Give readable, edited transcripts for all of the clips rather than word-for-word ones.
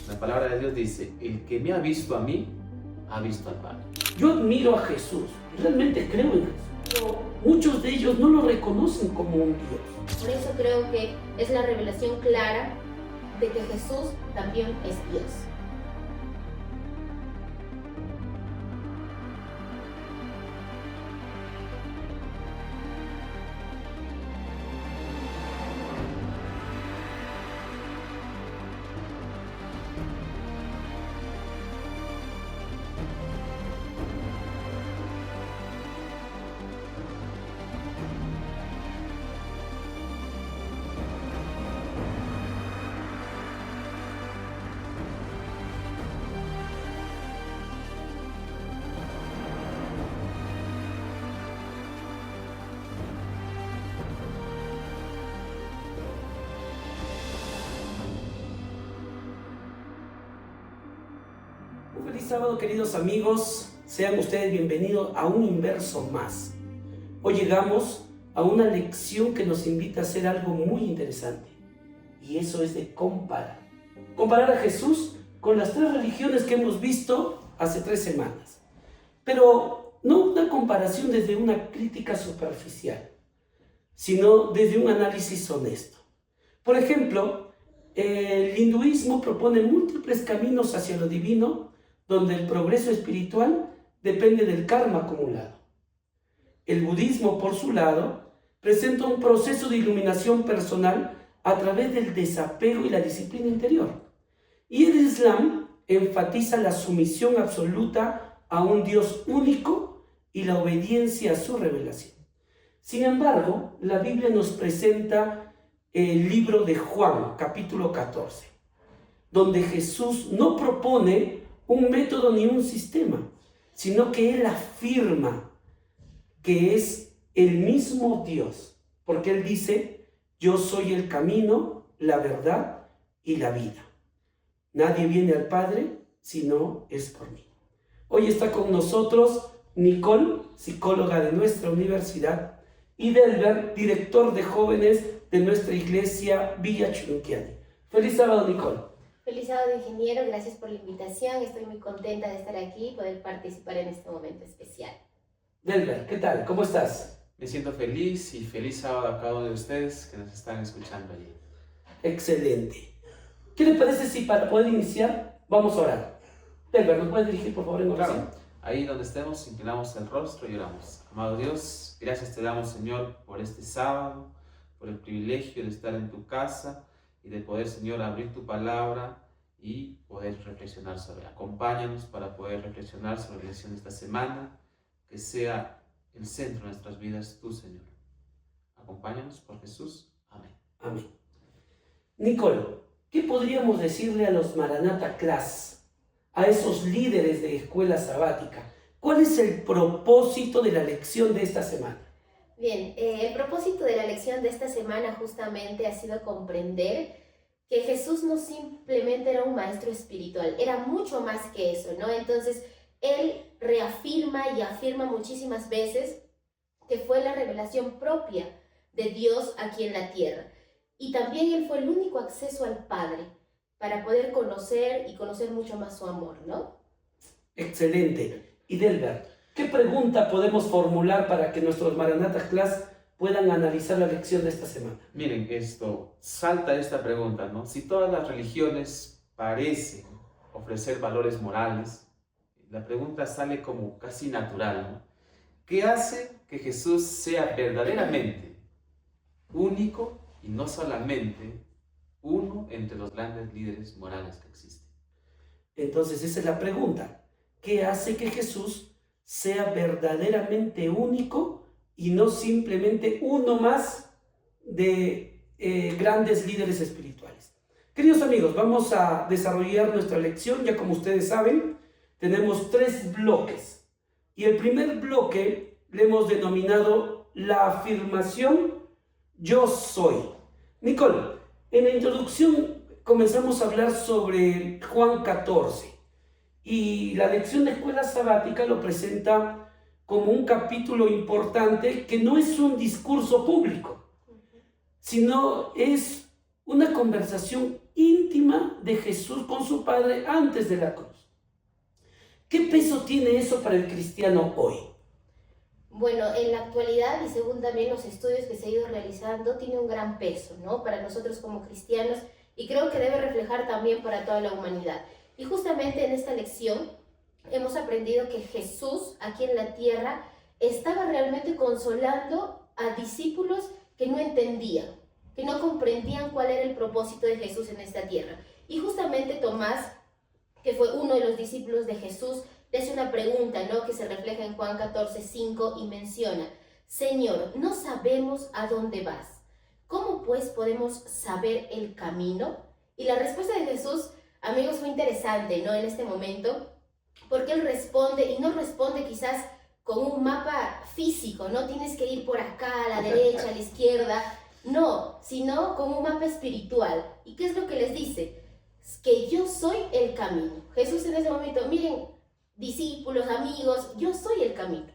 La palabra de Dios dice, el que me ha visto a mí, ha visto al Padre. Yo admiro a Jesús, realmente creo en Jesús, pero muchos de ellos no lo reconocen como un Dios. Por eso creo que es la revelación clara de que Jesús también es Dios. Un feliz sábado, queridos amigos. Sean ustedes bienvenidos a un inverso más. Hoy llegamos a una lección que nos invita a hacer algo muy interesante. Y eso es de comparar. Comparar a Jesús con las tres religiones que hemos visto hace 3 semanas. Pero no una comparación desde una crítica superficial, sino desde un análisis honesto. Por ejemplo, el hinduismo propone múltiples caminos hacia lo divino, donde el progreso espiritual depende del karma acumulado. El budismo, por su lado, presenta un proceso de iluminación personal a través del desapego y la disciplina interior. Y el Islam enfatiza la sumisión absoluta a un Dios único y la obediencia a su revelación. Sin embargo, la Biblia nos presenta el libro de Juan, capítulo 14, donde Jesús no propone un método ni un sistema, sino que Él afirma que es el mismo Dios, porque Él dice, yo soy el camino, la verdad y la vida. Nadie viene al Padre si no es por mí. Hoy está con nosotros Nicole, psicóloga de nuestra universidad, y Delber, director de jóvenes de nuestra iglesia Villa Chunquiani. Feliz sábado, Nicole. Feliz sábado, ingeniero. Gracias por la invitación. Estoy muy contenta de estar aquí y poder participar en este momento especial. Delber, ¿qué tal? ¿Cómo estás? Me siento feliz y feliz sábado a cada uno de ustedes que nos están escuchando allí. Excelente. ¿Qué le parece si para poder iniciar vamos a orar? Delber, ¿nos puedes dirigir por favor en oración? Claro, ahí donde estemos, inclinamos el rostro y oramos. Amado Dios, gracias te damos, Señor, por este sábado, por el privilegio de estar en tu casa y de poder, Señor, abrir tu palabra y poder reflexionar sobre ella. Acompáñanos para poder reflexionar sobre la lección de esta semana, que sea el centro de nuestras vidas tú, Señor. Acompáñanos por Jesús. Amén. Amén. Nicole, ¿qué podríamos decirle a los Maranatha Class, a esos líderes de escuela sabática? ¿Cuál es el propósito de la lección de esta semana? Bien, el propósito de la lección de esta semana justamente ha sido comprender que Jesús no simplemente era un maestro espiritual, era mucho más que eso, ¿no? Entonces, Él reafirma y afirma muchísimas veces que fue la revelación propia de Dios aquí en la tierra. Y también Él fue el único acceso al Padre para poder conocer y conocer mucho más su amor, ¿no? Excelente. Y Delber, ¿qué pregunta podemos formular para que nuestros Maranatha Class puedan analizar la lección de esta semana? Miren, salta esta pregunta, ¿no? Si todas las religiones parecen ofrecer valores morales, la pregunta sale como casi natural, ¿no? ¿Qué hace que Jesús sea verdaderamente único y no solamente uno entre los grandes líderes morales que existen? Entonces esa es la pregunta. ¿Qué hace que Jesús sea verdaderamente único y no simplemente uno más de grandes líderes espirituales? Queridos amigos, vamos a desarrollar nuestra lección. Ya como ustedes saben, tenemos 3 bloques. Y el primer bloque le hemos denominado la afirmación yo soy. Nicole, en la introducción comenzamos a hablar sobre Juan 14. Y la lección de escuela sabática lo presenta como un capítulo importante que no es un discurso público, sino es una conversación íntima íntima de Jesús con su Padre antes de la cruz. ¿Qué peso tiene eso para el cristiano hoy? Bueno, en la actualidad y según también los estudios que se han ido realizando, tiene un gran peso, ¿no? Para nosotros como cristianos, y creo que debe reflejar también para toda la humanidad. Y justamente en esta lección hemos aprendido que Jesús aquí en la tierra estaba realmente consolando a discípulos que no entendían, que no comprendían cuál era el propósito de Jesús en esta tierra. Y justamente Tomás, que fue uno de los discípulos de Jesús, le hace una pregunta, ¿no?, que se refleja en Juan 14:5 y menciona: Señor, no sabemos a dónde vas. ¿Cómo pues podemos saber el camino? Y la respuesta de Jesús, amigos, fue interesante, ¿no?, en este momento, porque él responde, y no responde quizás con un mapa físico, no tienes que ir por acá, a la derecha, a la izquierda, no, sino con un mapa espiritual. ¿Y qué es lo que les dice? Que yo soy el camino. Jesús en ese momento, miren, discípulos, amigos, yo soy el camino.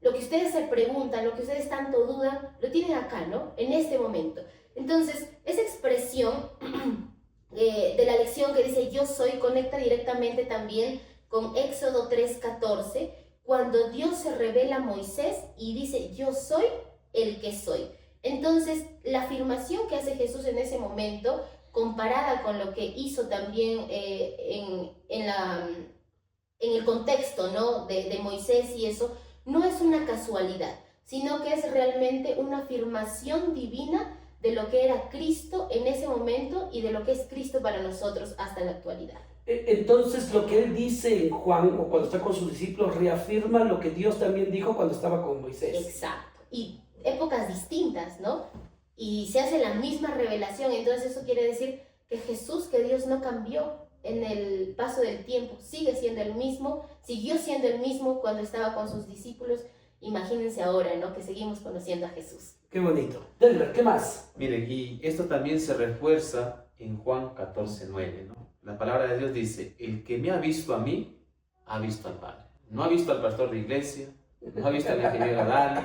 Lo que ustedes se preguntan, lo que ustedes tanto dudan, lo tienen acá, ¿no? En este momento. Entonces, esa expresión de la lección que dice yo soy conecta directamente también con Éxodo 3:14, cuando Dios se revela a Moisés y dice yo soy el que soy. Entonces, la afirmación que hace Jesús en ese momento, comparada con lo que hizo también en el contexto, ¿no?, de Moisés y eso, no es una casualidad, sino que es realmente una afirmación divina de lo que era Cristo en ese momento y de lo que es Cristo para nosotros hasta la actualidad. Entonces, lo que él dice en Juan, o cuando está con sus discípulos, reafirma lo que Dios también dijo cuando estaba con Moisés. Exacto. Y épocas distintas, ¿no? Y se hace la misma revelación. Entonces eso quiere decir que Jesús, que Dios no cambió en el paso del tiempo, sigue siendo el mismo, siguió siendo el mismo cuando estaba con sus discípulos. Imagínense ahora, ¿no?, que seguimos conociendo a Jesús. Qué bonito. Delber, ¿qué más? Miren, y esto también se refuerza en Juan 14:9, ¿no? La palabra de Dios dice: el que me ha visto a mí, ha visto al Padre. No ha visto al pastor de iglesia, no ha visto al ingeniero Dani,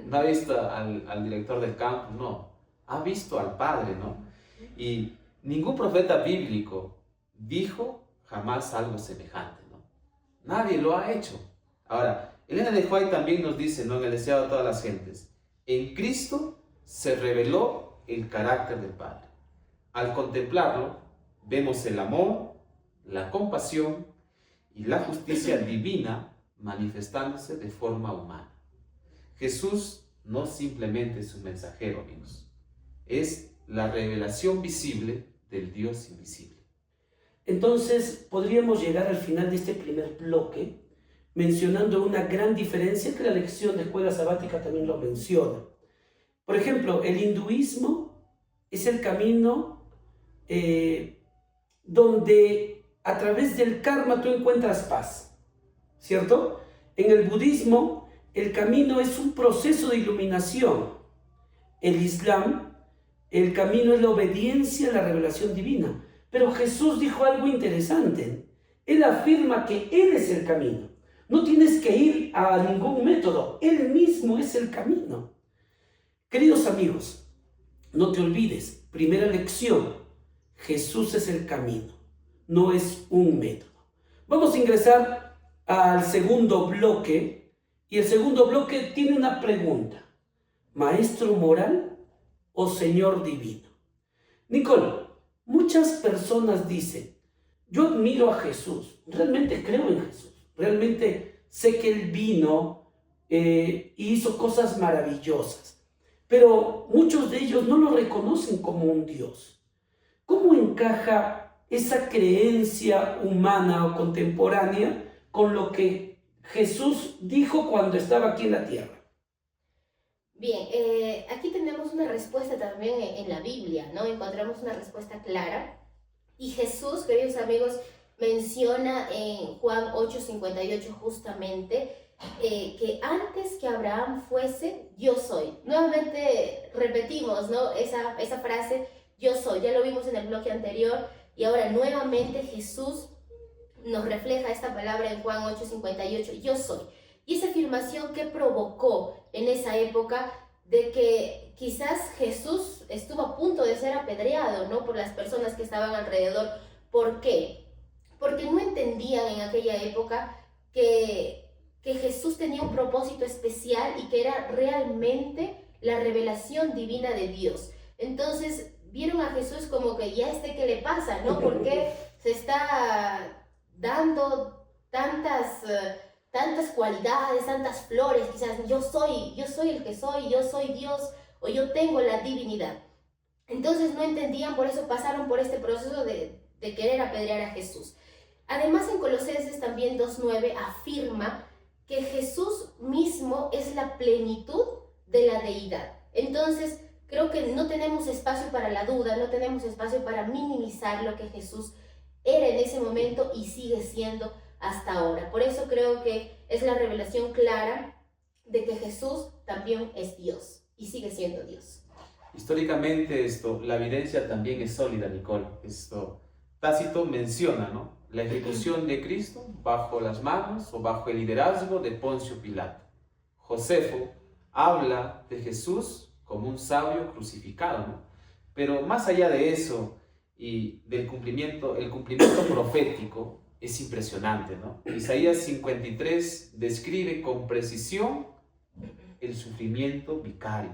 no ha visto al director del campo, no. Ha visto al Padre, ¿no? Y ningún profeta bíblico dijo jamás algo semejante, ¿no? Nadie lo ha hecho. Ahora, Elena de White también nos dice, ¿no?, en el deseado de todas las gentes: en Cristo se reveló el carácter del Padre. Al contemplarlo, vemos el amor, la compasión y la justicia divina manifestándose de forma humana. Jesús no simplemente es un mensajero, amigos, es la revelación visible del Dios invisible. Entonces, podríamos llegar al final de este primer bloque mencionando una gran diferencia que la lección de escuela sabática también lo menciona. Por ejemplo, el hinduismo es el camino donde a través del karma tú encuentras paz, ¿cierto? En el budismo, el camino es un proceso de iluminación. El Islam, el camino es la obediencia a la revelación divina. Pero Jesús dijo algo interesante. Él afirma que Él es el camino. No tienes que ir a ningún método. Él mismo es el camino. Queridos amigos, no te olvides, primera lección, Jesús es el camino, no es un método. Vamos a ingresar al segundo bloque, y el segundo bloque tiene una pregunta: ¿maestro moral o señor divino? Nicole, muchas personas dicen: yo admiro a Jesús, realmente creo en Jesús, realmente sé que Él vino y hizo cosas maravillosas, pero muchos de ellos no lo reconocen como un Dios. ¿Cómo encaja esa creencia humana o contemporánea con lo que Jesús dijo cuando estaba aquí en la tierra? Bien, aquí tenemos una respuesta también en la Biblia, ¿no? Encontramos una respuesta clara. Y Jesús, queridos amigos, menciona en Juan 8:58 justamente que antes que Abraham fuese, yo soy. Nuevamente repetimos, ¿no?, esa frase, yo soy. Ya lo vimos en el bloque anterior y ahora nuevamente Jesús nos refleja esta palabra en Juan 8:58, yo soy. Y esa afirmación que provocó en esa época de que quizás Jesús estuvo a punto de ser apedreado, ¿no? Por las personas que estaban alrededor. ¿Por qué? Porque no entendían en aquella época que Jesús tenía un propósito especial y que era realmente la revelación divina de Dios. Entonces vieron a Jesús como que ya ¿qué le pasa? ¿No? ¿Por qué se está dando tantas cualidades, tantas flores? Quizás yo soy el que soy, yo soy Dios o yo tengo la divinidad. Entonces no entendían, por eso pasaron por este proceso de querer apedrear a Jesús. Además, en Colosenses también 2:9 afirma que Jesús mismo es la plenitud de la deidad. Entonces, creo que no tenemos espacio para la duda, no tenemos espacio para minimizar lo que Jesús era en ese momento y sigue siendo hasta ahora. Por eso creo que es la revelación clara de que Jesús también es Dios y sigue siendo Dios. Históricamente la evidencia también es sólida, Nicole. Tácito menciona, ¿no?, la ejecución de Cristo bajo las manos o bajo el liderazgo de Poncio Pilato. Josefo habla de Jesús como un sabio crucificado, ¿no? Pero más allá de eso y del cumplimiento, el cumplimiento profético es impresionante, ¿no? Isaías 53 describe con precisión el sufrimiento vicario.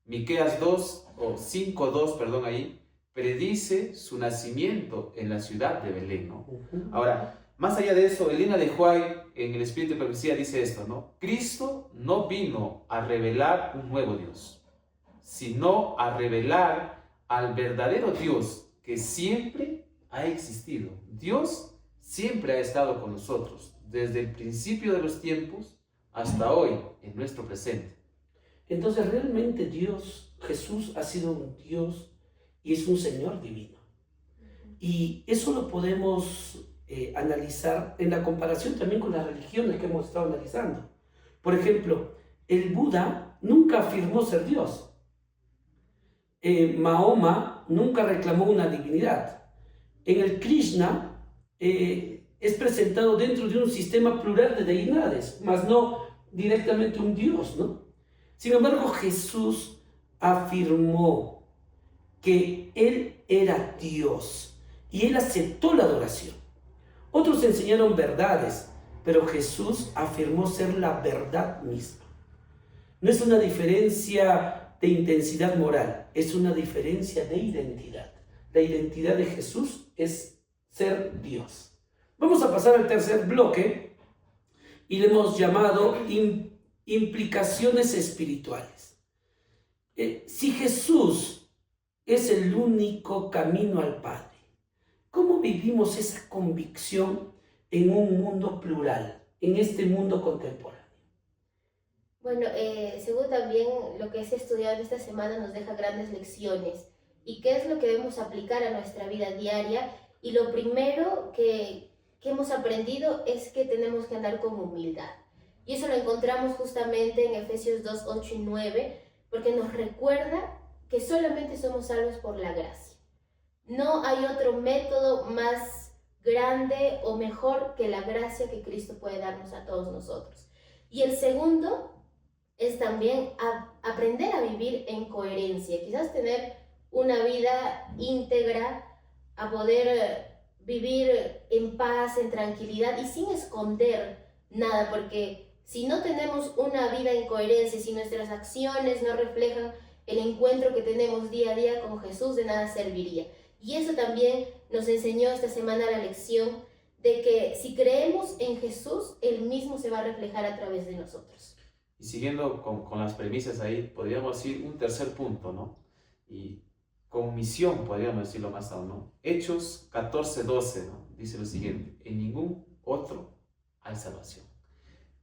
Miqueas 5:2, predice su nacimiento en la ciudad de Belén, ¿no? Ahora, más allá de eso, Elena de White en el Espíritu de Profecía dice esto, ¿no? Cristo no vino a revelar un nuevo Dios, sino a revelar al verdadero Dios que siempre ha existido. Dios siempre ha estado con nosotros, desde el principio de los tiempos hasta hoy, en nuestro presente. Entonces, realmente Jesús ha sido un Dios y es un Señor divino. Y eso lo podemos analizar en la comparación también con las religiones que hemos estado analizando. Por ejemplo, el Buda nunca afirmó ser Dios. Mahoma nunca reclamó una divinidad. En el Krishna es presentado dentro de un sistema plural de deidades, mas no directamente un Dios, ¿no? Sin embargo, Jesús afirmó que Él era Dios y Él aceptó la adoración. Otros enseñaron verdades, pero Jesús afirmó ser la verdad misma. No es una diferencia de intensidad moral, es una diferencia de identidad. La identidad de Jesús es ser Dios. Vamos a pasar al tercer bloque y le hemos llamado implicaciones espirituales. Si Jesús es el único camino al Padre, ¿cómo vivimos esa convicción en un mundo plural, en este mundo contemporáneo? Bueno, según también lo que se ha estudiado esta semana nos deja grandes lecciones. ¿Y qué es lo que debemos aplicar a nuestra vida diaria? Y lo primero que hemos aprendido es que tenemos que andar con humildad. Y eso lo encontramos justamente en Efesios 2:8-9, porque nos recuerda que solamente somos salvos por la gracia. No hay otro método más grande o mejor que la gracia que Cristo puede darnos a todos nosotros. Y el segundo es también aprender a vivir en coherencia, quizás tener una vida íntegra, a poder vivir en paz, en tranquilidad y sin esconder nada, porque si no tenemos una vida en coherencia, si nuestras acciones no reflejan el encuentro que tenemos día a día con Jesús, de nada serviría. Y eso también nos enseñó esta semana la lección de que si creemos en Jesús, Él mismo se va a reflejar a través de nosotros. Y siguiendo con las premisas ahí, podríamos decir un tercer punto, ¿no? Y con misión, podríamos decirlo más aún, ¿no? Hechos 14:12, ¿no? Dice lo siguiente: en ningún otro hay salvación.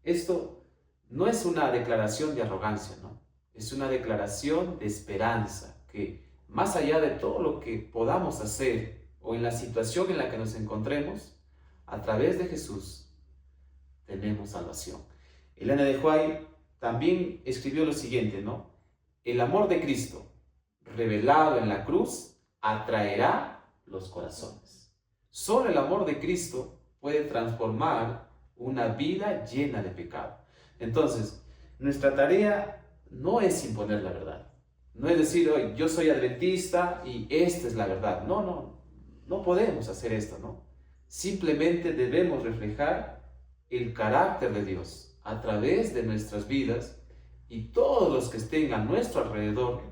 Esto no es una declaración de arrogancia, ¿no? Es una declaración de esperanza, que más allá de todo lo que podamos hacer o en la situación en la que nos encontremos, a través de Jesús tenemos salvación. Elena de White también escribió lo siguiente, ¿no? El amor de Cristo revelado en la cruz atraerá los corazones. Solo el amor de Cristo puede transformar una vida llena de pecado. Entonces, nuestra tarea no es imponer la verdad. No es decir, "Oye, yo soy adventista y esta es la verdad". No podemos hacer esto, ¿no? Simplemente debemos reflejar el carácter de Dios a través de nuestras vidas, y todos los que estén a nuestro alrededor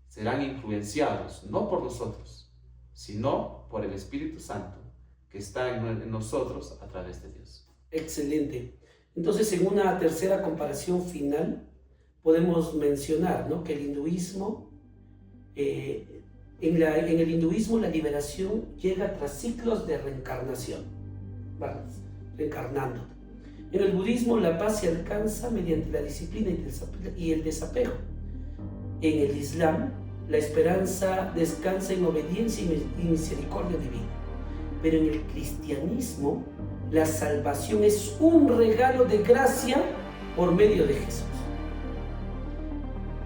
serán influenciados, no por nosotros, sino por el Espíritu Santo que está en nosotros a través de Dios. Excelente. Entonces, en una tercera comparación final, podemos mencionar, ¿no?, que el hinduismo, en el hinduismo la liberación llega tras ciclos de reencarnación, ¿vale? Reencarnando. En el budismo la paz se alcanza mediante la disciplina y el desapego. En el Islam la esperanza descansa en obediencia y misericordia divina. Pero en el cristianismo la salvación es un regalo de gracia por medio de Jesús.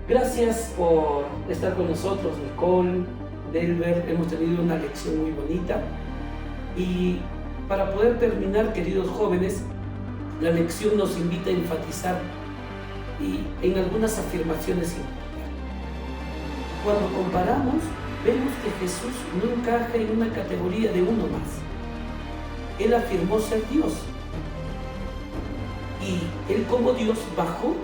Gracias por estar con nosotros, Nicole, Delber. Hemos tenido una lección muy bonita. Y para poder terminar, queridos jóvenes, la lección nos invita a enfatizar en algunas afirmaciones importantes. Cuando comparamos, vemos que Jesús no encaja en una categoría de uno más. Él afirmó ser Dios. Y Él, como Dios, bajó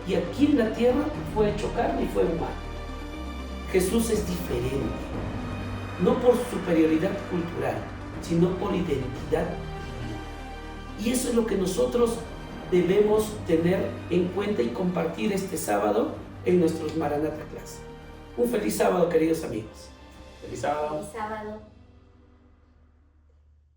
y aquí en la tierra fue hecho carne y fue humano. Jesús es diferente, no por superioridad cultural, sino por identidad divina. Y eso es lo que nosotros debemos tener en cuenta y compartir este sábado en nuestros Maranatha Class. Un feliz sábado, queridos amigos. Feliz sábado. Feliz sábado.